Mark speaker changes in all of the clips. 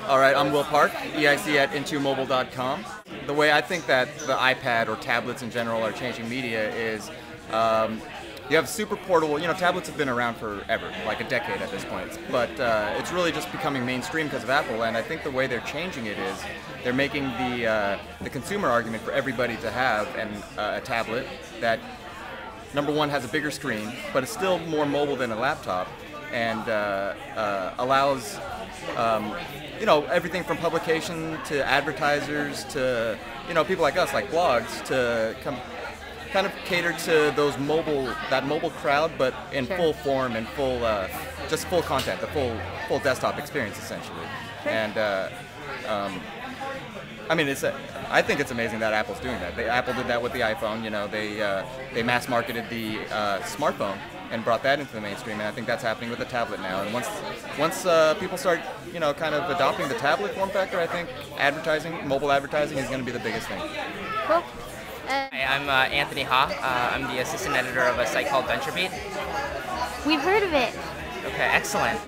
Speaker 1: All right, I'm Will Park, EIC at IntoMobile.com. The way I think that the iPad or tablets in general are changing media is you have super portable, tablets have been around forever, like a decade at this point, but it's really just becoming mainstream because of Apple, and I think the way they're changing it is they're making the consumer argument for everybody to have a tablet that, number one, has a bigger screen, but it's still more mobile than a laptop, and allows everything from publication to advertisers to people like us, like blogs, to kind of cater to those that mobile crowd, but in full form and just full content, the full desktop experience essentially. And I think it's amazing that Apple's doing that. Apple did that with the iPhone. They mass marketed the smartphone and brought that into the mainstream, and I think that's happening with the tablet now. And once people start, kind of adopting the tablet form factor, I think mobile advertising is going to be the biggest thing.
Speaker 2: Cool.
Speaker 3: Hi, I'm Anthony Ha. I'm the assistant editor of a site called VentureBeat.
Speaker 2: We've heard of it.
Speaker 3: Okay, excellent.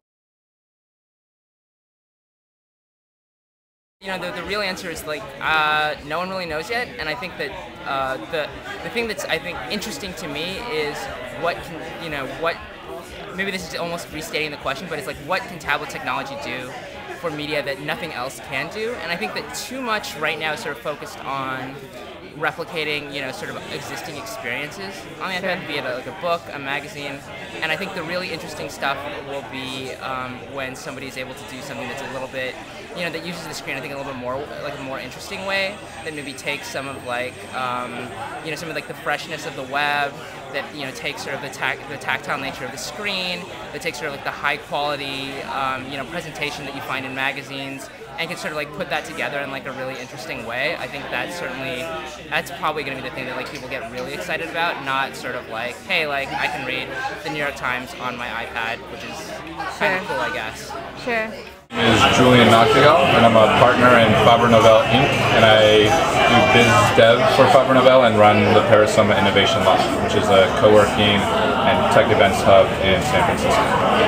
Speaker 3: The real answer is no one really knows yet, and I think that the thing that's interesting to me is maybe this is almost restating the question, but it's like, what can tablet technology do for media that nothing else can do? And I think that too much right now is sort of focused on replicating, sort of existing experiences on the iPad, be it like a book, a magazine, and I think the really interesting stuff will be when somebody's able to do something that's a little bit, that uses the screen, I think, a little bit more, like a more interesting way, that maybe takes some of some of the freshness of the web, that takes sort of the tactile nature of the screen, that takes sort of the high quality, presentation that you find in magazines, and can sort of put that together in a really interesting way. I think that's probably going to be the thing that people get really excited about, not sort of hey, I can read the New York Times on my iPad, which is kind of cool, I guess.
Speaker 2: Sure.
Speaker 4: My name is Julian Noctegal, and I'm a partner in Faber Novel Inc., and I do biz dev for Faber Novel and run the PariSoma Innovation Lab, which is a co-working and tech events hub in San Francisco.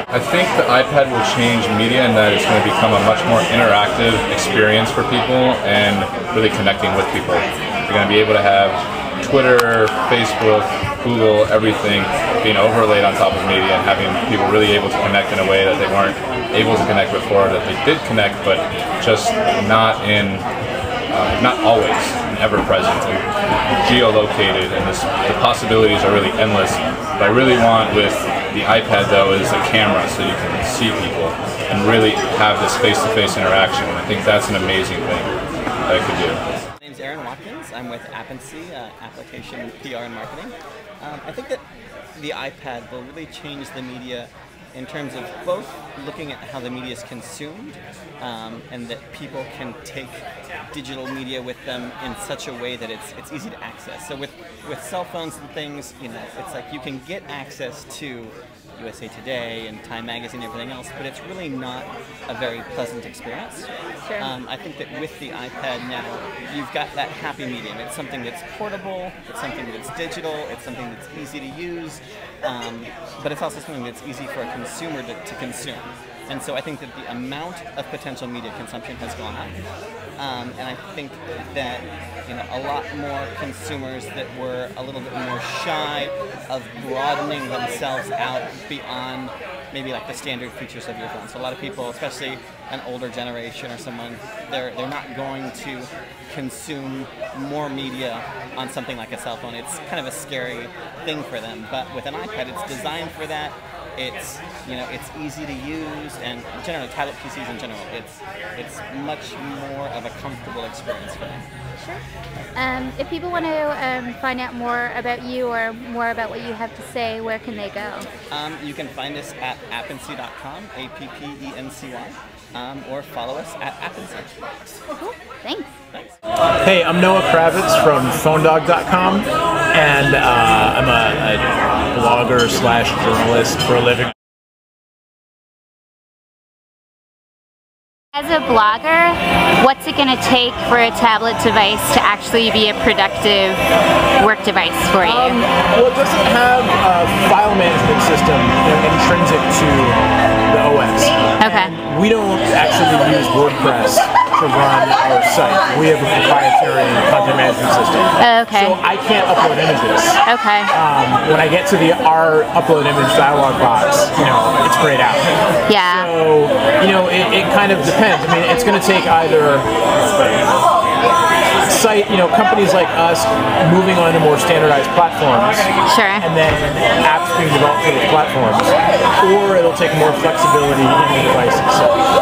Speaker 4: I think the iPad will change media in that it's going to become a much more interactive experience for people and really connecting with people. You're going to be able to have Twitter, Facebook, Google, everything being overlaid on top of media and having people really able to connect in a way that they weren't able to connect before, that they did connect, but just not always and ever present and geolocated, and the possibilities are really endless. What I really want with the iPad though is a camera so you can see people and really have this face-to-face interaction. I think that's an amazing thing that I could do.
Speaker 5: My name's Watkins. I'm with Appency, application PR and marketing. I think that the iPad will really change the media in terms of both looking at how the media is consumed, and that people can take digital media with them in such a way that it's easy to access. So with cell phones and things, it's like you can get access to USA Today and Time Magazine and everything else, but it's really not a very pleasant experience.
Speaker 2: Sure.
Speaker 5: I think that with the iPad now, you've got that happy medium. It's something that's portable, it's something that's digital, it's something that's easy to use, but it's also something that's easy for a consumer to consume. And so I think that the amount of potential media consumption has gone up, and I think that a lot more consumers that were a little bit more shy of broadening themselves out beyond maybe the standard features of your phone. So a lot of people, especially an older generation or someone, they're not going to consume more media on something like a cell phone. It's kind of a scary thing for them. But with an iPad, it's designed for that. It's it's easy to use, and generally tablet PCs in general, it's much more of a comfortable experience for them.
Speaker 2: Sure. If people want to find out more about you or more about what you have to say, where can they go?
Speaker 5: You can find us at appency.com, APPENCY, or follow us at Appency.
Speaker 2: Cool. Thanks.
Speaker 6: Hey, I'm Noah Kravitz from PhoneDog.com, and I'm a blogger / journalist for a living.
Speaker 2: As a blogger, what's it going to take for a tablet device to actually be a productive work device for you?
Speaker 6: Well, it doesn't have a file management system intrinsic to the OS.
Speaker 2: Okay.
Speaker 6: We don't actually use use WordPress to run our site. We have a proprietary content management system.
Speaker 2: Okay.
Speaker 6: So I can't upload images.
Speaker 2: Okay.
Speaker 6: When I get to the our upload image dialog box, it's grayed out.
Speaker 2: Yeah.
Speaker 6: So, it kind of depends. I mean, it's going to take either companies like us moving on to more standardized platforms,
Speaker 2: Sure.
Speaker 6: and then apps being developed for those platforms, or it'll take more flexibility in the device itself.